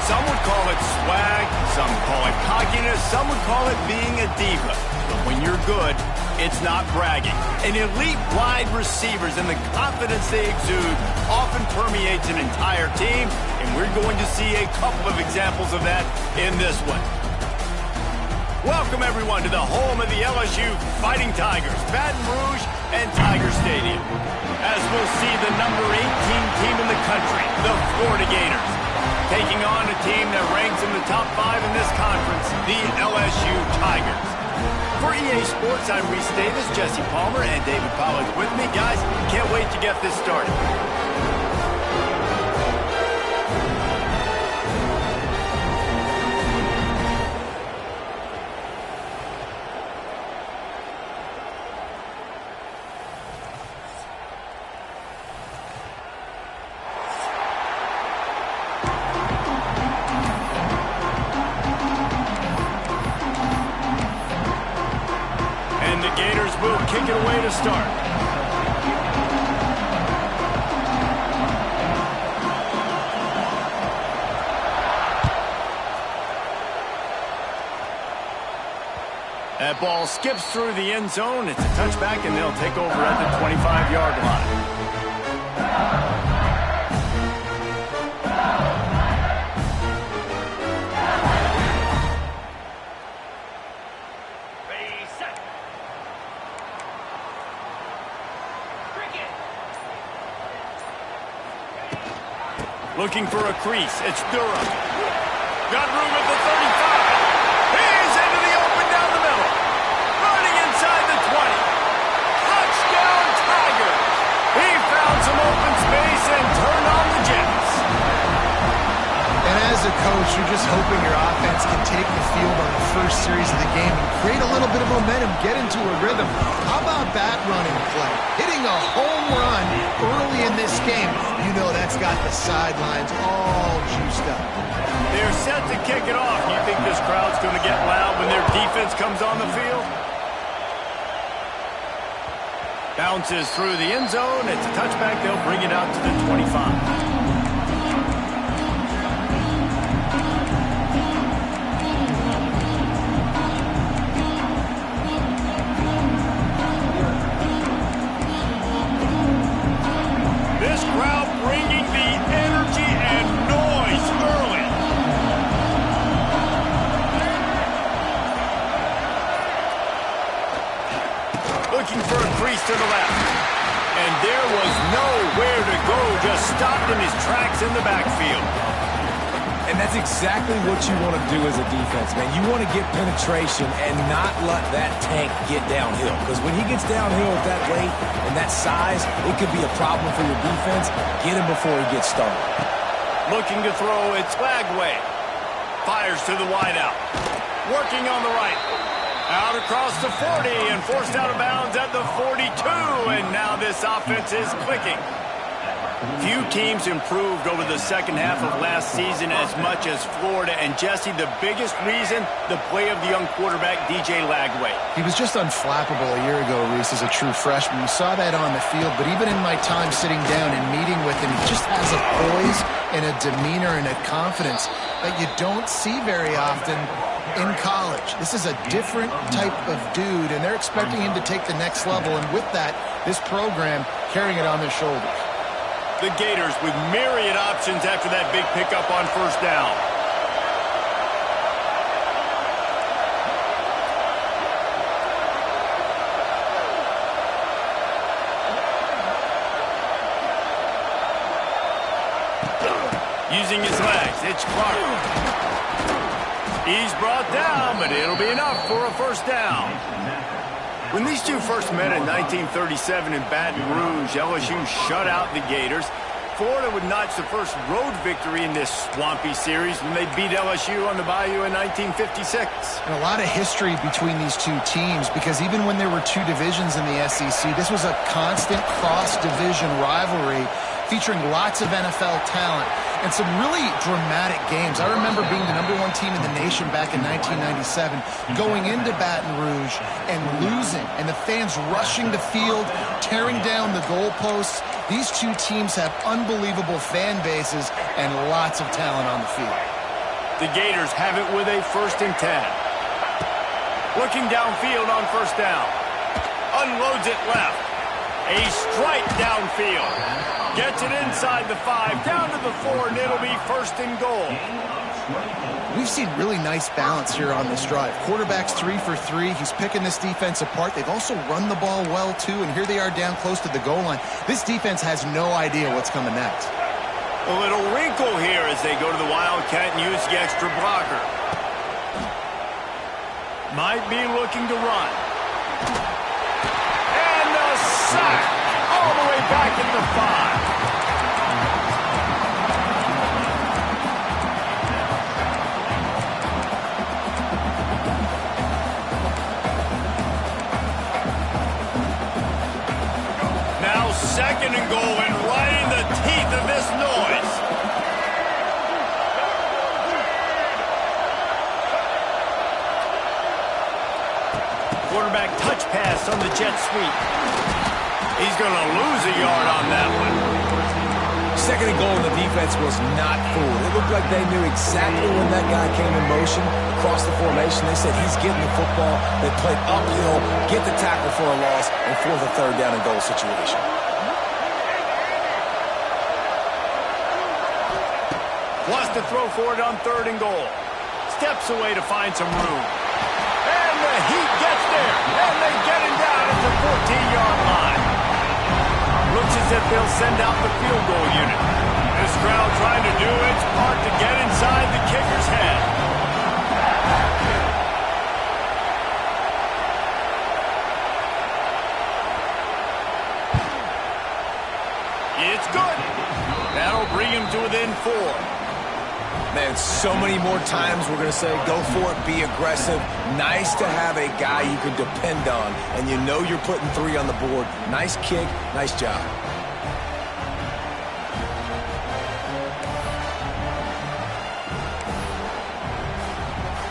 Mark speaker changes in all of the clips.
Speaker 1: Some would call it swag, some call it cockiness, some would call it being a diva. But when you're good, it's not bragging. An elite wide receivers and the confidence they exude often permeates an entire team, and we're going to see a couple of examples of that in this one. Welcome, everyone, to the home of the LSU Fighting Tigers, Baton Rouge and Tiger Stadium. As we'll see the number 18 team in the country, the Florida Gators, taking on a team that ranks in the top 5 in this conference, the LSU Tigers. For EA Sports, I'm Reese Davis, Jesse Palmer, and David Pollack with me. Guys, can't wait to get this started. Will kick it away to start. That ball skips through the end zone. It's a touchback, and they'll take over at the 25-yard line. Looking for a crease. It's Durham. Got room at the 35. He's into the open down the middle. Running inside the 20. Touchdown, Tigers. He found some open space and turned on the Jets.
Speaker 2: And as a coach, you're just hoping your offense can take the field on the first series of the game and create a little bit of momentum, get into a rhythm. How about that running play? Hitting a home run early in this game. You know that's got the sidelines all juiced up.
Speaker 1: They're set to kick it off. You think this crowd's going to get loud when their defense comes on the field? Bounces through the end zone. It's a touchback. They'll bring it out to the 25. Crowd bringing the energy and noise early. Looking for a crease to the left. And there was nowhere to go, just stopped in his tracks in the backfield.
Speaker 3: And that's exactly what you want to do as a defense, man. You want to get penetration and not let that tank get downhill. Because when he gets downhill at that weight and that size, it could be a problem for your defense. Get him before he gets started.
Speaker 1: Looking to throw, it's Lagway. Fires to the wideout. Working on the right. Out across the 40 and forced out of bounds at the 42. And now this offense is clicking. Few teams improved over the second half of last season as much as Florida. And, Jesse, the biggest reason, the play of the young quarterback, DJ Lagway.
Speaker 2: He was just unflappable a year ago, Reese, as a true freshman. We saw that on the field, but even in my time sitting down and meeting with him, he just has a poise and a demeanor and a confidence that you don't see very often in college. This is a different type of dude, and they're expecting him to take the next level. And with that, this program carrying it on their shoulders.
Speaker 1: The Gators with myriad options after that big pickup on first down. Using his legs, it's Clark. He's brought down, but it'll be enough for a first down. When these two first met in 1937 in Baton Rouge, LSU shut out the Gators. Florida would notch the first road victory in this swampy series when they beat LSU on the Bayou in 1956.
Speaker 2: And a lot of history between these two teams, because even when there were two divisions in the SEC, this was a constant cross-division rivalry featuring lots of NFL talent and some really dramatic games. I remember being the #1 team in the nation back in 1997, going into Baton Rouge and losing, and the fans rushing the field, tearing down the goalposts. These two teams have unbelievable fan bases and lots of talent on the field.
Speaker 1: The Gators have it with a 1st and 10. Looking downfield on 1st down. Unloads it left. A strike downfield. Gets it inside the 5, down to the 4, and it'll be 1st and goal.
Speaker 2: We've seen really nice balance here on this drive. Quarterback's 3 for 3. He's picking this defense apart. They've also run the ball well, too, and here they are down close to the goal line. This defense has no idea what's coming next.
Speaker 1: A little wrinkle here as they go to the Wildcat and use the extra blocker. Might be looking to run. And a sack all the way back at the 5. Now 2nd and goal, and right in the teeth of this noise. Quarterback touch pass on the jet sweep. He's going to lose a yard on that one.
Speaker 3: 2nd and goal, and the defense was not fooled. It looked like they knew exactly when that guy came in motion across the formation. They said he's getting the football. They played uphill, get the tackle for a loss, and force a 3rd down and goal situation.
Speaker 1: Wants to throw for it on 3rd and goal. Steps away to find some room. And the heat gets there. And they get him down at the 14-yard line. Looks as if they'll send out the field goal unit. This crowd trying to do its part to get inside the kicker's head. It's good. That'll bring him to within 4.
Speaker 3: Man, so many more times we're going to say, go for it, be aggressive. Nice to have a guy you can depend on, and you know you're putting 3 on the board. Nice kick, nice job.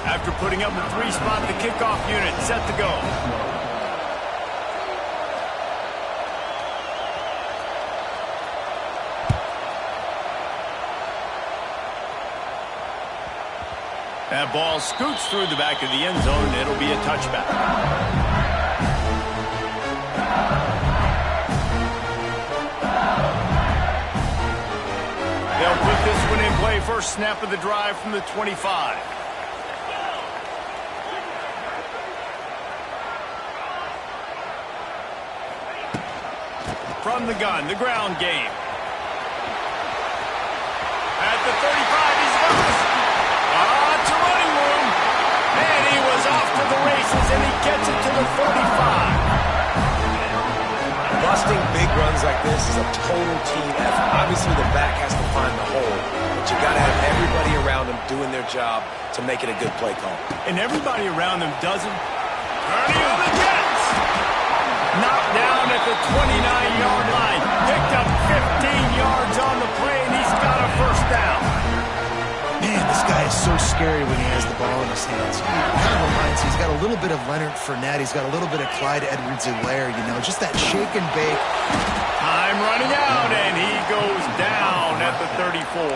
Speaker 1: After putting up a 3 spot, the kickoff unit set to go. That ball scoots through the back of the end zone, and it'll be a touchback. They'll put this one in play. First snap of the drive from the 25. From the gun, the ground game. At the 35, he's loose. It's a running room. And he was off to the races, and he gets it to the 35.
Speaker 3: Busting big runs like this is a total team effort. Obviously, the back has to find the hole, but you got to have everybody around him doing their job to make it a good play call.
Speaker 1: And everybody around him doesn't. Turning on the Jets. Knocked down at the 29-yard line. Picked up 15 yards on the play, and he's got a 1st down.
Speaker 2: Man, this guy is so scary when he has the ball in his hands. He kind of reminds me, he's got a little bit of Leonard Fournette. He's got a little bit of Clyde Edwards-Helaire, you know, just that shake and bake.
Speaker 1: Time running out, and he goes down at the 34.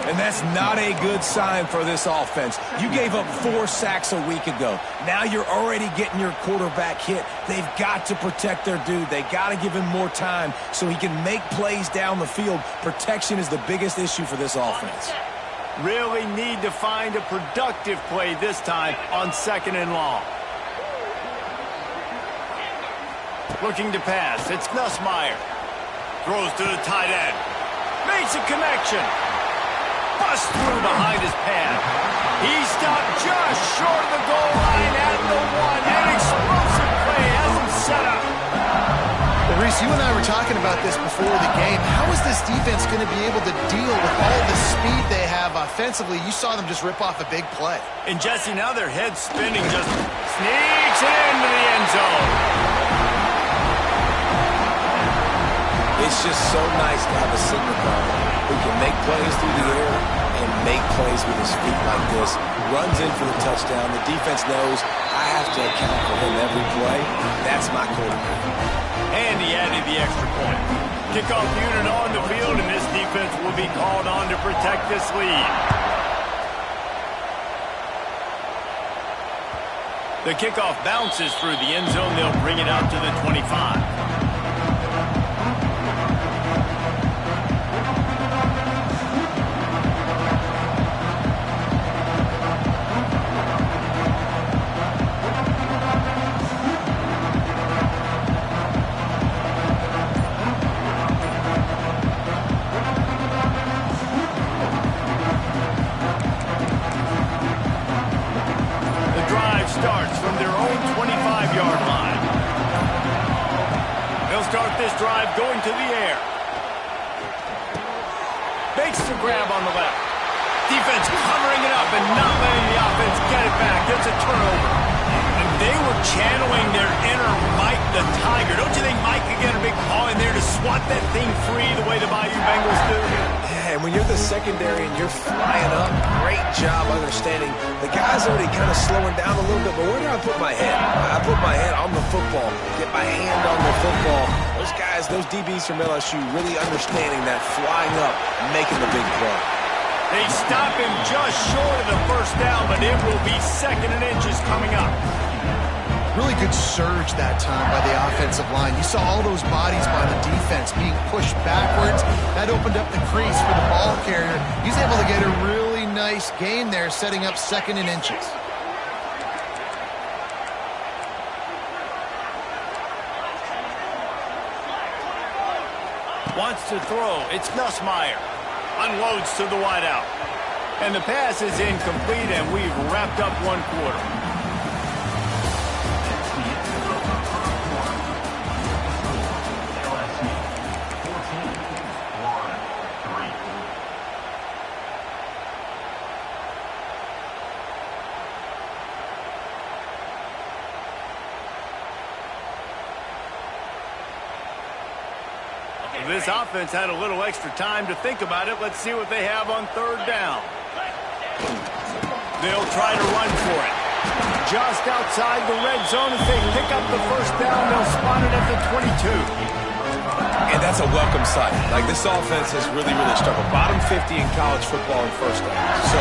Speaker 3: And that's not a good sign for this offense. You gave up 4 sacks a week ago. Now you're already getting your quarterback hit. They've got to protect their dude. They got to give him more time so he can make plays down the field. Protection is the biggest issue for this offense.
Speaker 1: Really need to find a productive play this time on 2nd and long. Looking to pass. It's Nussmeier. Throws to the tight end. Makes a connection. Bust through behind his pad. He stopped just short of the goal line at the 1. An explosive play has him set up.
Speaker 2: Well, Reese, you and I were talking about this before the game. How is this defense going to be able to deal with all the speed they have offensively? You saw them just rip off a big play.
Speaker 1: And Jesse, now their head spinning, just sneaks into the end zone.
Speaker 3: It's just so nice to have a signal guard who can make plays through the air and make plays with his feet like this. Runs in for the touchdown. The defense knows I have to account for him every play. That's my quarterback.
Speaker 1: And he added the extra point. Kickoff unit on the field, and this defense will be called on to protect this lead. The kickoff bounces through the end zone. They'll bring it out to the 25. Starts from their own 25-yard line. They'll start this drive going to the air. Makes the grab on the left. Defense covering it up and not letting the offense get it back. Gets a turnover. And they were channeling their inner Mike the Tiger. Don't you think Mike could get a big paw in there to swat that thing free the way the Bayou Bengals do?
Speaker 3: Yeah, and when you're the secondary and you're flying up, great job understanding. The guy's already kind of slowing down a little bit, but where do I put my head? I put my head on the football, get my hand on the football. Those guys, those DBs from LSU really understanding that flying up and making the big play.
Speaker 1: They stop him just short of the first down, but it will be 2nd and inches coming up.
Speaker 2: Really good surge that time by the offensive line. You saw all those bodies by the defense being pushed backwards. That opened up the crease for the ball carrier. He's able to get a really nice gain there, setting up 2nd and inches.
Speaker 1: Wants to throw. It's Nussmeier. Unloads to the wideout. And the pass is incomplete, and we've wrapped up 1 quarter. This offense had a little extra time to think about it. Let's see what they have on 3rd down. They'll try to run for it. Just outside the red zone as they pick up the first down. They'll spot it at the 22.
Speaker 3: And that's a welcome sight. Like, this offense has really struggled. Bottom 50 in college football in first down. So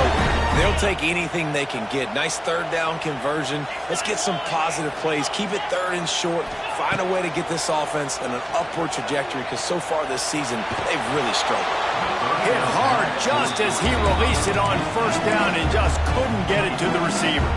Speaker 3: they'll take anything they can get. Nice 3rd down conversion. Let's get some positive plays. Keep it 3rd and short. Find a way to get this offense in an upward trajectory, because so far this season, they've really struggled.
Speaker 1: Hit hard just as he released it on first down and just couldn't get it to the receiver.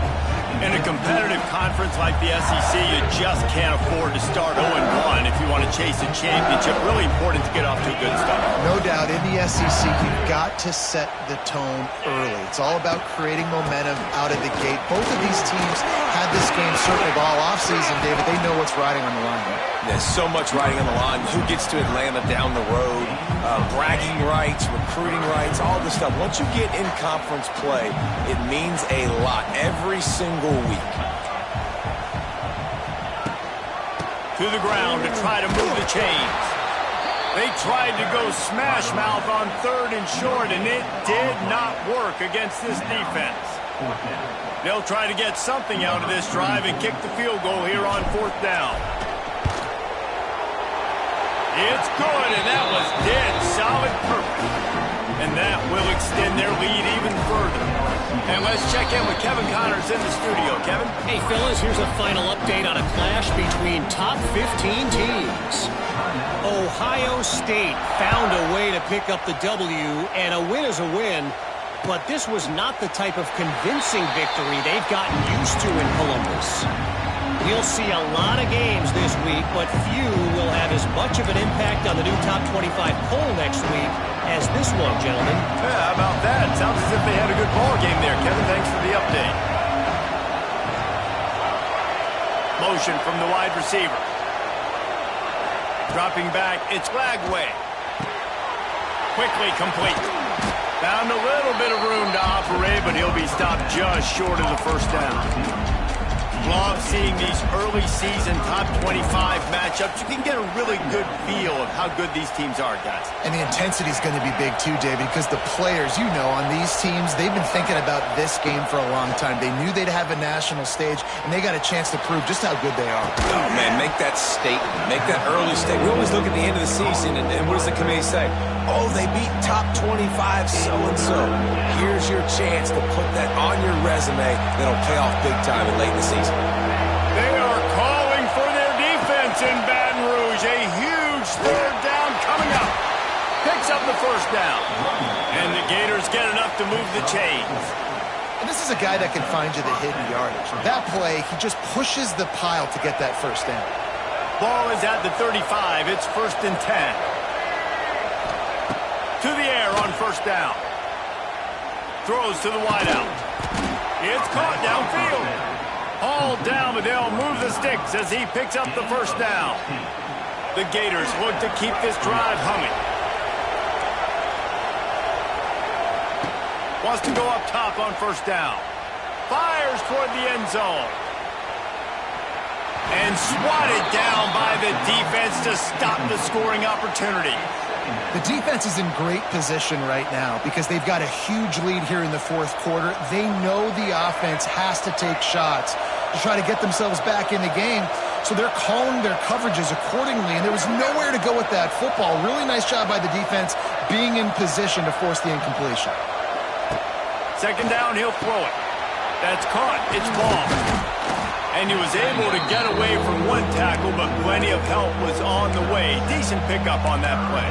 Speaker 1: In a competitive conference like the SEC, you just can't afford to start 0-1 if you want to chase a championship. Really important to get off to a good start.
Speaker 2: No doubt, in the SEC, you've got to set the tone early. It's all about creating momentum out of the gate. Both of these teams had this game circled all offseason, David. They know what's riding on the line.
Speaker 3: There's so much riding on the line. Who gets to Atlanta down the road? Bragging rights, recruiting rights, all this stuff. Once you get in conference play, it means a lot every single week.
Speaker 1: To the ground to try to move the chains. They tried to go smash mouth on 3rd and short, and it did not work against this defense. They'll try to get something out of this drive and kick the field goal here on 4th down. It's good, and that was dead solid perfect. And that will extend their lead even further. And let's check in with Kevin Connors in the studio. Kevin?
Speaker 4: Hey, fellas, here's a final update on a clash between top 15 teams. Ohio State found a way to pick up the W, and a win is a win. But this was not the type of convincing victory they've gotten used to in Columbus. We'll see a lot of games this week, but few will have as much of an impact on the new top 25 poll next week as this one, gentlemen.
Speaker 1: Yeah, how about that? Sounds as if they had a good ball game there. Kevin, thanks for the update. Motion from the wide receiver. Dropping back, it's Lagway. Quickly complete. Found a little bit of room to operate, but he'll be stopped just short of the first down. Love seeing these early season top 25 matchups. You can get a really good feel of how good these teams are, guys.
Speaker 2: And the intensity is going to be big too, David, because the players, you know, on these teams, they've been thinking about this game for a long time. They knew they'd have a national stage, and they got a chance to prove just how good they are.
Speaker 3: Oh, man, make that statement. Make that early statement. We always look at the end of the season, and what does the committee say? Oh, they beat top 25 so-and-so. Here's your chance to put that on your resume that'll pay off big time in late in the season.
Speaker 1: They are calling for their defense in Baton Rouge. A huge third down coming up. Picks up the first down. And the Gators get enough to move the chains.
Speaker 2: And this is a guy that can find you the hidden yardage. That play, he just pushes the pile to get that first down.
Speaker 1: Ball is at the 35. It's 1st and 10. To the air on first down. Throws to the wideout. It's caught downfield. Hauled down, but they'll move the sticks as he picks up the first down. The Gators look to keep this drive humming. Wants to go up top on first down. Fires toward the end zone. And swatted down by the defense to stop the scoring opportunity.
Speaker 2: The defense is in great position right now because they've got a huge lead here in the fourth quarter. They know the offense has to take shots to try to get themselves back in the game. So they're calling their coverages accordingly, and there was nowhere to go with that football. Really nice job by the defense being in position to force the incompletion.
Speaker 1: Second down, he'll throw it. That's caught. It's ball. And he was able to get away from one tackle, but plenty of help was on the way. Decent pickup on that play.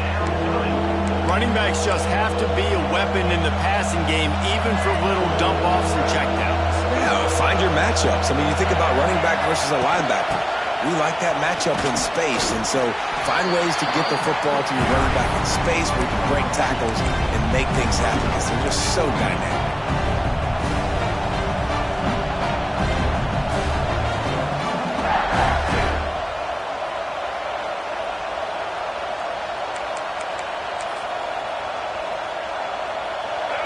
Speaker 1: Running backs just have to be a weapon in the passing game, even for little dump-offs and checkdowns.
Speaker 3: Yeah, find your matchups. I mean, you think about running back versus a linebacker. We like that matchup in space, and so find ways to get the football to your running back in space where you can break tackles and make things happen because they're just so dynamic.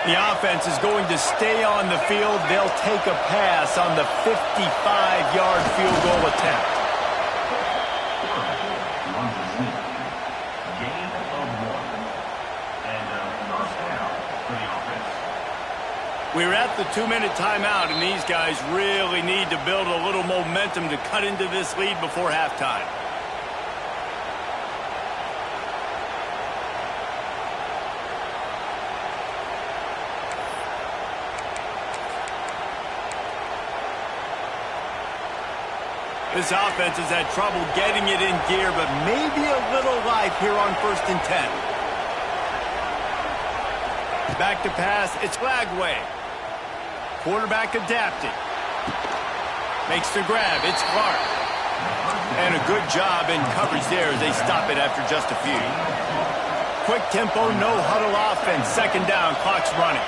Speaker 1: The offense is going to stay on the field. They'll take a pass on the 55-yard field goal attempt. We're at the 2-minute timeout, and these guys really need to build a little momentum to cut into this lead before halftime. This offense has had trouble getting it in gear, but maybe a little life here on 1st and 10. Back to pass, it's Lagway. Quarterback adapting. Makes the grab, it's Clark. And a good job in coverage there as they stop it after just a few. Quick tempo, no huddle offense. Second down, clock's running.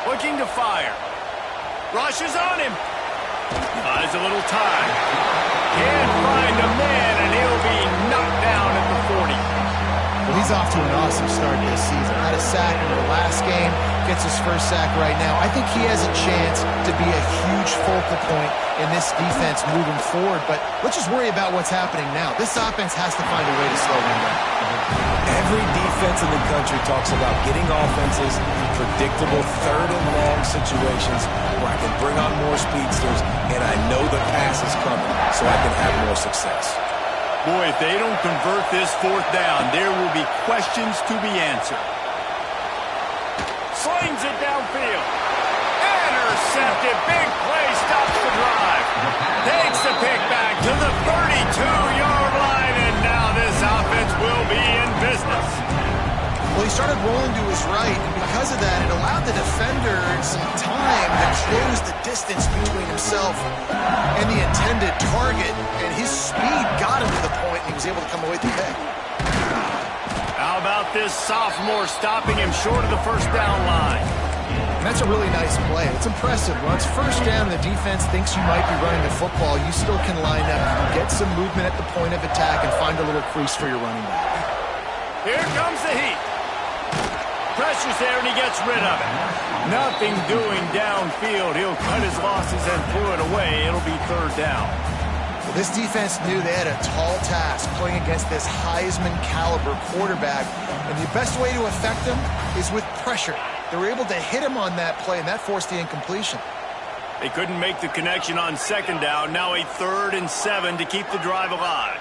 Speaker 1: Looking to fire. Rushes on him. Buys a little time. Can't find a man, and he'll be knocked down at the 40.
Speaker 2: Well, he's off to an awesome start this season. Had a sack in the last game, gets his first sack right now. I think he has a chance to be a huge focal point in this defense moving forward, but let's just worry about what's happening now. This offense has to find a way to slow him down.
Speaker 3: Every defense in the country talks about getting offenses in predictable third and long situations where I can bring on more speedsters and I know the pass is coming so I can have more success.
Speaker 1: Boy, if they don't convert this fourth down, there will be questions to be answered. Slings it downfield. Intercepted. Big play. Stops the drive. Takes the pick back to the 32-yard line, and now this offense will be in business.
Speaker 2: Well, he started rolling to his right, and because of that, it allowed the defender some time to close the distance between himself and the intended target, and his speed got him to the point, and he was able to come away with the pick.
Speaker 1: How about this sophomore stopping him short of the first down line?
Speaker 2: And that's a really nice play. It's impressive. Once first down and the defense thinks you might be running the football, you still can line up, you can get some movement at the point of attack, and find a little crease for your running back.
Speaker 1: Here comes the heat. Pressure's there, and he gets rid of it. Nothing doing downfield. He'll cut his losses and throw it away. It'll be third down.
Speaker 2: Well, this defense knew they had a tall task playing against this Heisman-caliber quarterback, and the best way to affect him is with pressure. They were able to hit him on that play, and that forced the incompletion.
Speaker 1: They couldn't make the connection on second down. Now a 3rd and 7 to keep the drive alive.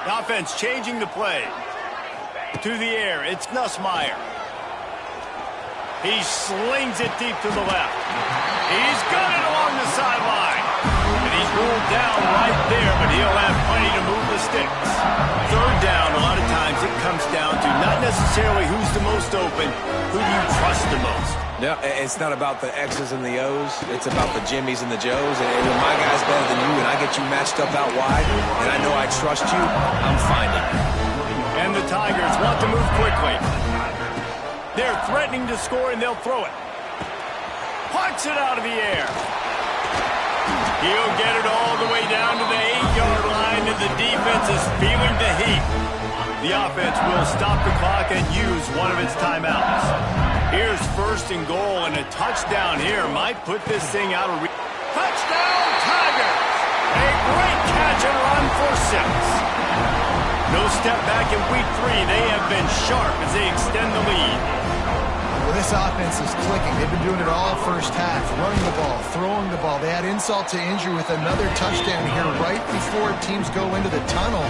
Speaker 1: The offense changing the play. To the air, it's Nussmeier. He slings it deep to the left. He's got it along the sideline. And he's ruled down right there, but he'll have plenty to move the sticks. Third down, a lot of times it comes down to not necessarily who's the most open, who do you trust the most.
Speaker 3: No, it's not about the X's and the O's. It's about the Jimmies and the Joes. And when my guy's better than you and I get you matched up out wide, and I know I trust you, I'm finding you.
Speaker 1: And the Tigers want to move quickly. They're threatening to score, and they'll throw it. Punch it out of the air. He'll get it all the way down to the 8-yard line, and the defense is feeling the heat. The offense will stop the clock and use one of its timeouts. Here's first and goal, and a touchdown here might put this thing out of reach. Touchdown, Tigers! A great catch and run for 6. No step back in week 3. They have been sharp as they extend the lead.
Speaker 2: Well, this offense is clicking. They've been doing it all first half, running the ball, throwing the ball. They had insult to injury with another touchdown here right before teams go into the tunnel.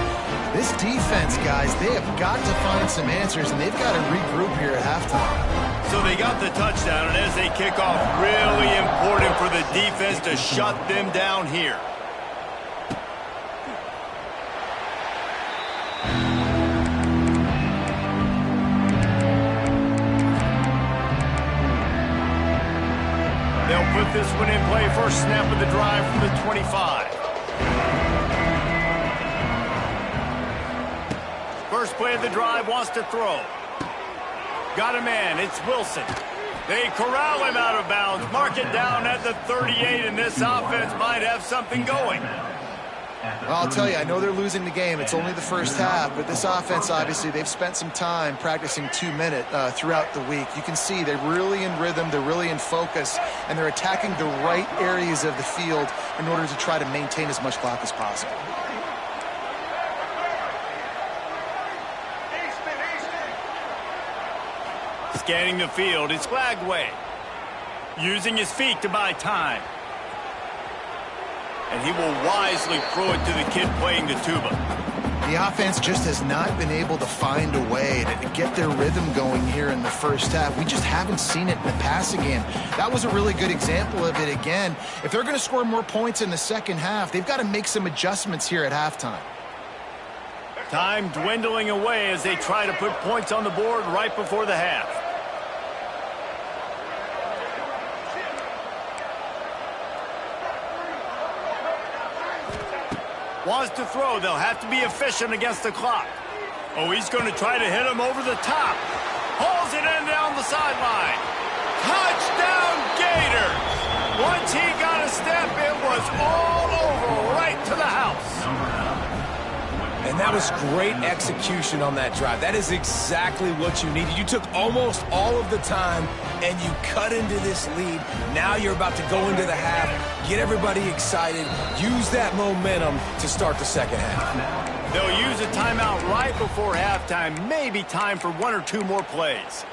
Speaker 2: This defense, guys, they have got to find some answers, and they've got to regroup here at halftime.
Speaker 1: So they got the touchdown, and as they kick off, really important for the defense to shut them down here. They'll put this one in play. First snap of the drive from the 25. First play of the drive, wants to throw. Got a man, it's Wilson. They corral him out of bounds, mark it down at the 38, and this offense might have something going.
Speaker 2: Well, I'll tell you, I know they're losing the game. It's only the first half, but this offense, obviously, they've spent some time practicing 2-minute throughout the week. You can see they're really in rhythm, they're really in focus, and they're attacking the right areas of the field in order to try to maintain as much clock as possible.
Speaker 1: Scanning the field, it's Flagway. Using his feet to buy time. And he will wisely throw it to the kid playing the tuba.
Speaker 2: The offense just has not been able to find a way to get their rhythm going here in the first half. We just haven't seen it in the passing game. That was a really good example of it again. If they're going to score more points in the second half, they've got to make some adjustments here at halftime.
Speaker 1: Time dwindling away as they try to put points on the board right before the half. Wants to throw. They'll have to be efficient against the clock. Oh, he's going to try to hit him over the top. Hauls it in down the sideline. Touchdown, Gators! Once he got a step, it was all over right to the house.
Speaker 3: And that was great execution on that drive. That is exactly what you needed. You took almost all of the time, and you cut into this lead. Now you're about to go into the half, get everybody excited, use that momentum to start the second half.
Speaker 1: They'll use a timeout right before halftime. Maybe time for 1 or 2 more plays.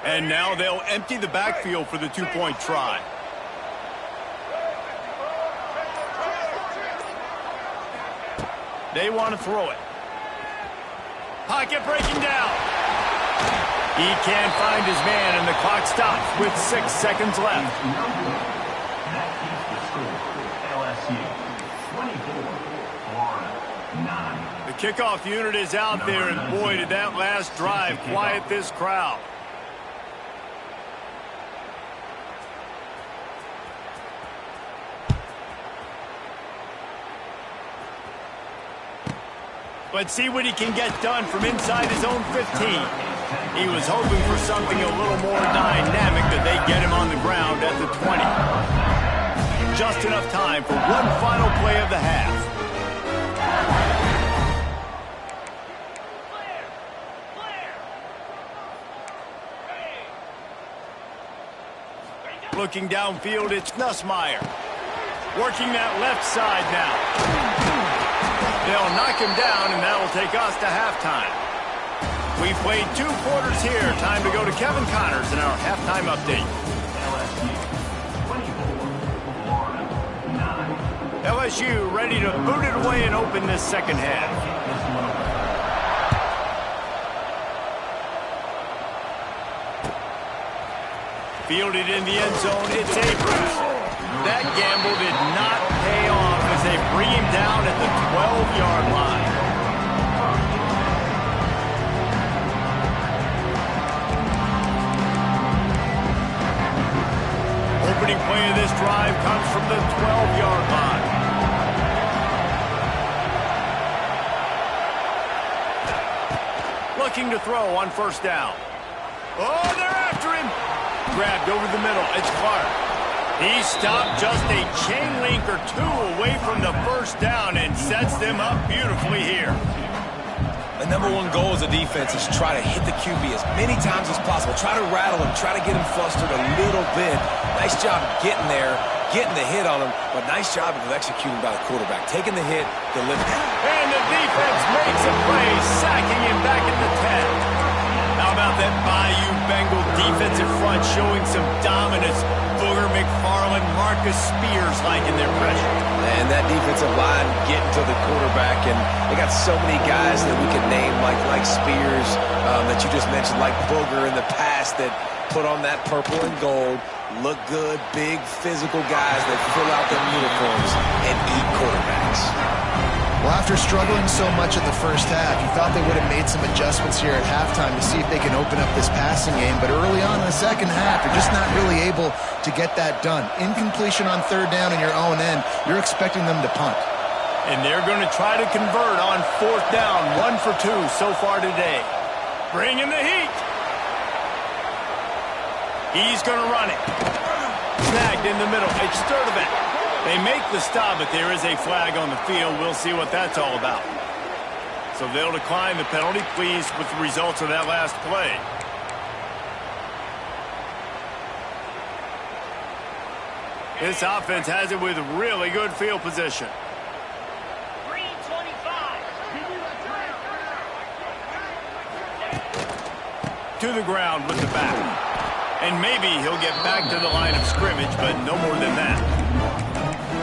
Speaker 1: And now they'll empty the backfield for the 2-point try. They want to throw it. Pocket breaking down. He can't find his man, and the clock stops with 6 seconds left.
Speaker 5: That keeps the score. LSU 24, Florida 9.
Speaker 1: The kickoff unit is out there, and boy, did that last drive quiet this crowd. Let's see what he can get done from inside his own 15. He was hoping for something a little more dynamic, that they get him on the ground at the 20. Just enough time for one final play of the half. Looking downfield, it's Nussmeier. Working that left side now. They'll knock him down, and that'll take us to halftime. We played 2 quarters here. Time to go to Kevin Connors in our halftime update.
Speaker 5: LSU 24, Florida 9.
Speaker 1: LSU ready to boot it away and open this second half. Fielded in the end zone, it's Abrams. That gamble did not pay off as they bring him down at the 12-yard line. Opening play of this drive comes from the 12-yard line. Looking to throw on first down. Oh, they're after him. Grabbed over the middle. It's Clark. He stopped just a chain link or 2 away from the first down and sets them up beautifully here.
Speaker 3: The number 1 goal as a defense is try to hit the QB as many times as possible. Try to rattle him. Try to get him flustered a little bit. Nice job getting there, getting the hit on him, but nice job of executing by the quarterback. Taking the hit, delivering.
Speaker 1: And the defense makes a play, sacking him back at the 10. How about that Bayou Bengal defensive front showing some dominance? Booger McFarland, Marcus Spears liking their pressure.
Speaker 3: And that defensive line getting to the quarterback, and they got so many guys that we could name like Spears that you just mentioned, like Booger in the past that put on that purple and gold, look good, big physical guys that fill out their uniforms and eat quarterbacks.
Speaker 2: Well, after struggling so much in the first half, you thought they would have made some adjustments here at halftime to see if they can open up this passing game. But early on in the second half, you're just not really able to get that done. Incompletion on third down in your own end, you're expecting them to punt.
Speaker 1: And they're going to try to convert on fourth down. 1 for 2 so far today. Bring in the heat. He's going to run it. Snagged in the middle. It's Sturdivant. They make the stop, but there is a flag on the field. We'll see what that's all about. So they'll decline the penalty. Pleased with the results of that last play. This offense has it with really good field position.
Speaker 5: 325.
Speaker 1: To the ground with the back. And maybe he'll get back to the line of scrimmage, but no more than that.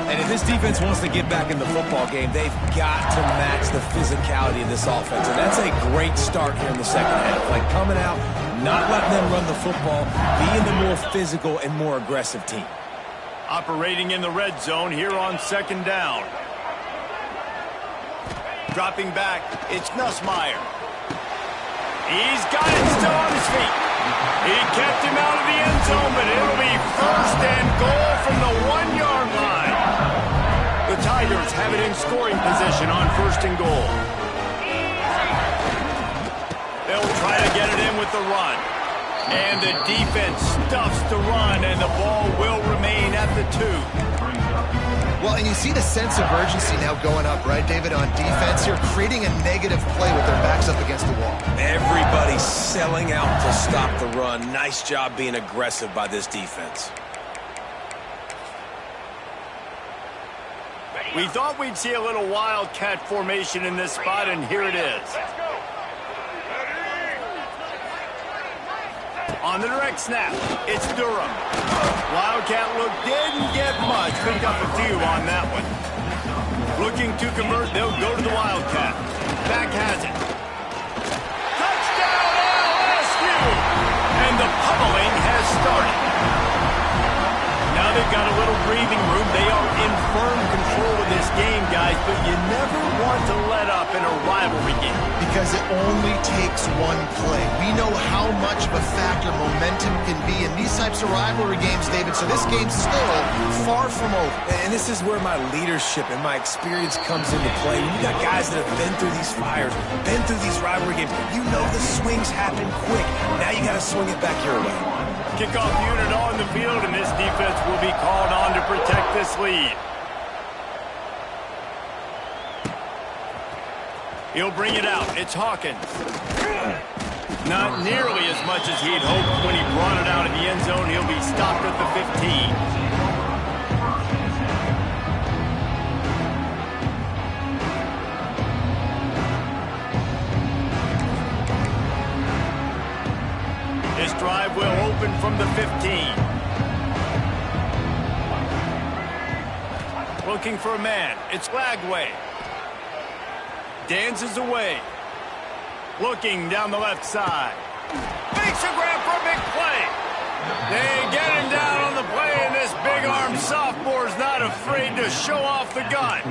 Speaker 3: And if this defense wants to get back in the football game, they've got to match the physicality of this offense. And that's a great start here in the second half. Like coming out, not letting them run the football, being the more physical and more aggressive team.
Speaker 1: Operating in the red zone here on second down. Dropping back, it's Nussmeier. He's got it still on his feet. He kept him out of the end zone, but it'll be first and goal from the 1-yard line. The Tigers have it in scoring position on first and goal. They'll try to get it in with the run. And the defense stuffs the run, and the ball will remain at the 2.
Speaker 2: Well, and you see the sense of urgency now going up, right, David, on defense here, creating a negative play with their backs up against the wall.
Speaker 3: Everybody selling out to stop the run. Nice job being aggressive by this defense.
Speaker 1: We thought we'd see a little wildcat formation in this spot, and here it is. On the direct snap, it's Durham. Wildcat look didn't get much. Picked up a few on that one. Looking to convert, they'll go to the Wildcat. Back has it. Touchdown LSU! And the pummeling has started. Now they've got a little breathing room. They are in firm control of this game, guys, but you never want to let up in a rivalry game.
Speaker 2: Because it only takes one play. We know how much of a factor momentum can be in these types of rivalry games, David, so this game's still far from over.
Speaker 3: And this is where my leadership and my experience comes into play. When you got guys that have been through these fires, been through these rivalry games, you know the swings happen quick. Now you got to swing it back your way.
Speaker 1: Kickoff unit on the field, and this defense will be called on to protect this lead. He'll bring it out. It's Hawkins. Not nearly as much as he'd hoped when he brought it out in the end zone. He'll be stopped at the 15. drive will open from the 15. Looking for a man. It's Lagway. Dances away. Looking down the left side. Makes a grab for a big play. They get him down on the play, and this big-armed sophomore's not afraid to show off the gun.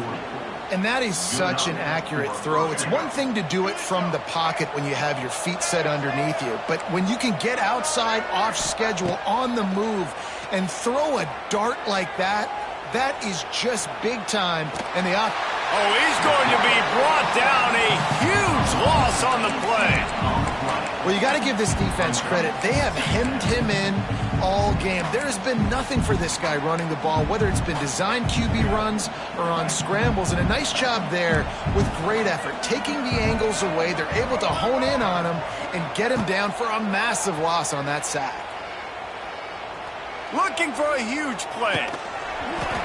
Speaker 2: And that is such an accurate throw. It's one thing to do it from the pocket when you have your feet set underneath you, but when you can get outside, off schedule, on the move, and throw a dart like that, that is just big time. And the
Speaker 1: he's going to be brought down. A huge loss on the play.
Speaker 2: Well, you got to give this defense credit. They have hemmed him in all game. There has been nothing for this guy running the ball, whether it's been designed QB runs or on scrambles. And a nice job there with great effort. Taking the angles away, they're able to hone in on him and get him down for a massive loss on that sack.
Speaker 1: Looking for a huge play.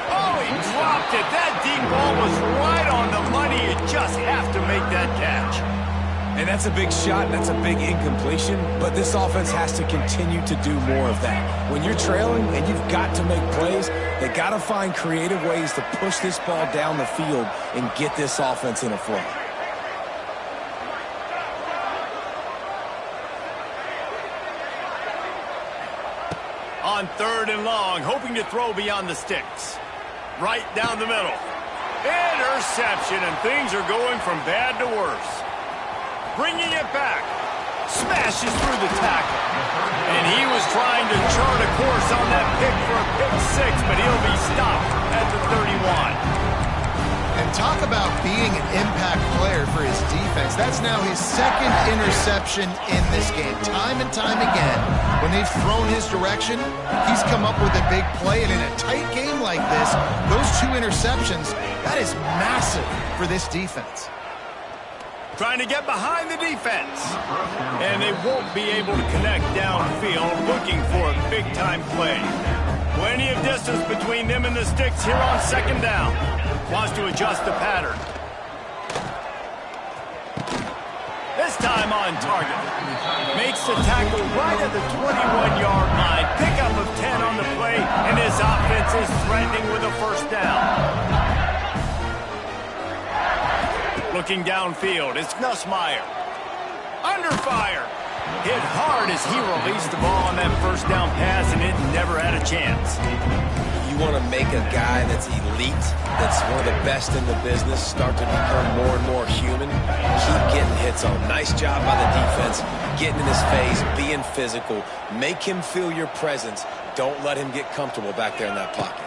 Speaker 1: Oh, he dropped it. That deep ball was right on the money. You just have to make that catch.
Speaker 3: And that's a big shot, and that's a big incompletion, but this offense has to continue to do more of that. When you're trailing and you've got to make plays, they got to find creative ways to push this ball down the field and get this offense in a flow.
Speaker 1: On 3rd and long, hoping to throw beyond the sticks. Right down the middle. Interception, and things are going from bad to worse. Bringing it back. Smashes through the tackle. And he was trying to chart a course on that pick for a pick 6, but he'll be stopped at the 31.
Speaker 2: And talk about being an impact player for his defense. That's now his 2nd interception in this game. Time and time again, when they've thrown his direction, he's come up with a big play. And in a tight game like this, those 2 interceptions, that is massive for this defense.
Speaker 1: Trying to get behind the defense. And they won't be able to connect downfield, looking for a big-time play. Plenty of distance between them and the sticks here on 2nd down. Wants to adjust the pattern. This time on target. Makes the tackle right at the 21-yard line. Pickup of 10 on the play, and his offense is threatening with a 1st down. Looking downfield, it's Nussmeier. Under fire. Hit hard as he released the ball on that 1st down pass, and it never had a chance.
Speaker 3: You want to make a guy that's elite, that's one of the best in the business, start to become more and more human, keep getting hits on. Nice job by the defense, getting in his face, being physical. Make him feel your presence. Don't let him get comfortable back there in that pocket.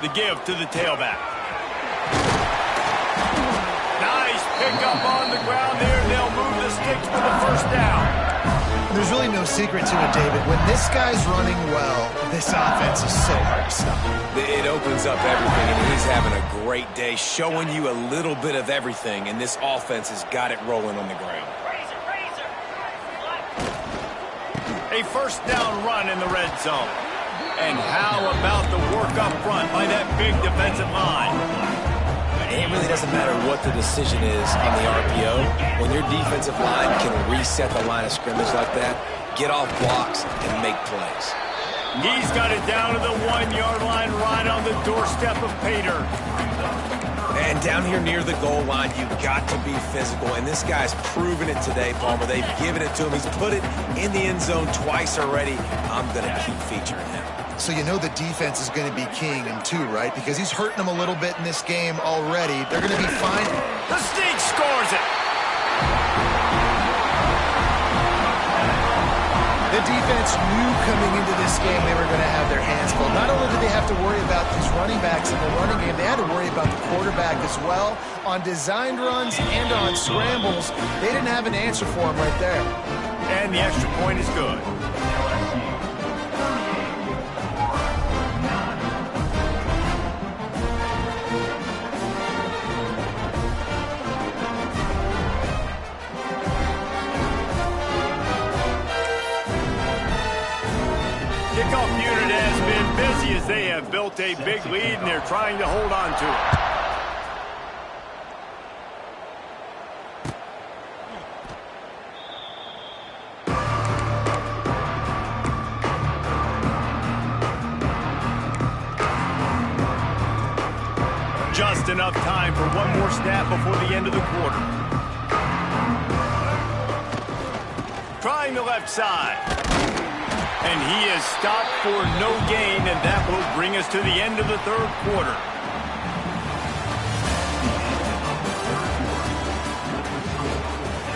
Speaker 1: The give to the tailback. Nice pickup on the ground there. They'll move the sticks for the 1st down.
Speaker 2: There's really no secret to it, David. When this guy's running well, this offense is so hard to stop.
Speaker 3: It opens up everything, and he's having a great day, showing you a little bit of everything, and this offense has got it rolling on the ground.
Speaker 1: A 1st down run in the red zone. And how about the work up front by that big defensive line?
Speaker 3: It really doesn't matter what the decision is on the RPO. When your defensive line can reset the line of scrimmage like that, get off blocks and make plays.
Speaker 1: He's got it down to the 1-yard line, right on the doorstep of Pater.
Speaker 3: And down here near the goal line, you've got to be physical. And this guy's proven it today, Palmer. They've given it to him. He's put it in the end zone twice already. I'm going to keep featuring him.
Speaker 2: So you know the defense is going to be keying him too, right? Because he's hurting them a little bit in this game already. They're going to be fine.
Speaker 1: The Sneak scores it.
Speaker 2: The defense knew coming into this game they were going to have their hands full. Not only did they have to worry about these running backs in the running game, they had to worry about the quarterback as well. On designed runs and on scrambles, they didn't have an answer for him right there.
Speaker 1: And the extra point is good. Kickoff unit has been busy as they have built a big lead, and they're trying to hold on to it. Just enough time for one more snap before the end of the quarter. Trying the left side. And he is stopped for no gain, and that will bring us to the end of the third quarter.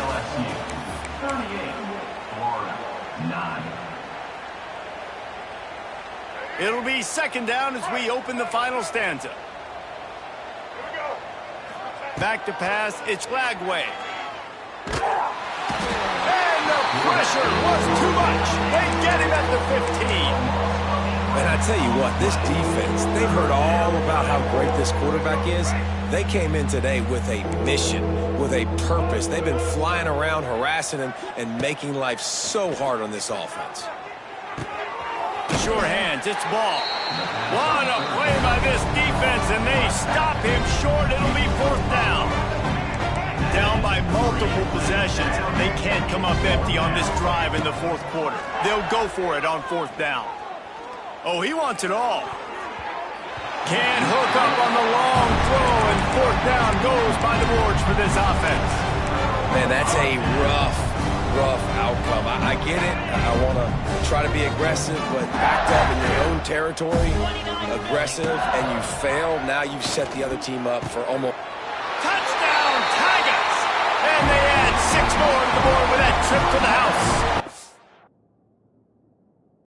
Speaker 5: LSU 38, Florida 9.
Speaker 1: It'll be second down as we open the final stanza. Back to pass, it's Lagway. And the pressure was too much. They get him at the 15.
Speaker 3: And I tell you what, this defense, they've heard all about how great this quarterback is. They came in today with a mission, with a purpose. They've been flying around, harassing him, and making life so hard on this offense.
Speaker 1: Sure hands, it's ball. What a play by this defense, and they stop him short. It'll be fourth down. Down by multiple possessions. They can't come up empty on this drive in the fourth quarter. They'll go for it on fourth down. Oh, he wants it all. Can't hook up on the long throw, and fourth down goes by the boards for this offense.
Speaker 3: Man, that's a rough outcome. I get it. I want to try to be aggressive, but backed up in your own territory, aggressive, and you fail. Now you've set the other team up for almost...
Speaker 1: Touchdown, Tigers! And they add 6 more to the board with that trip to the house.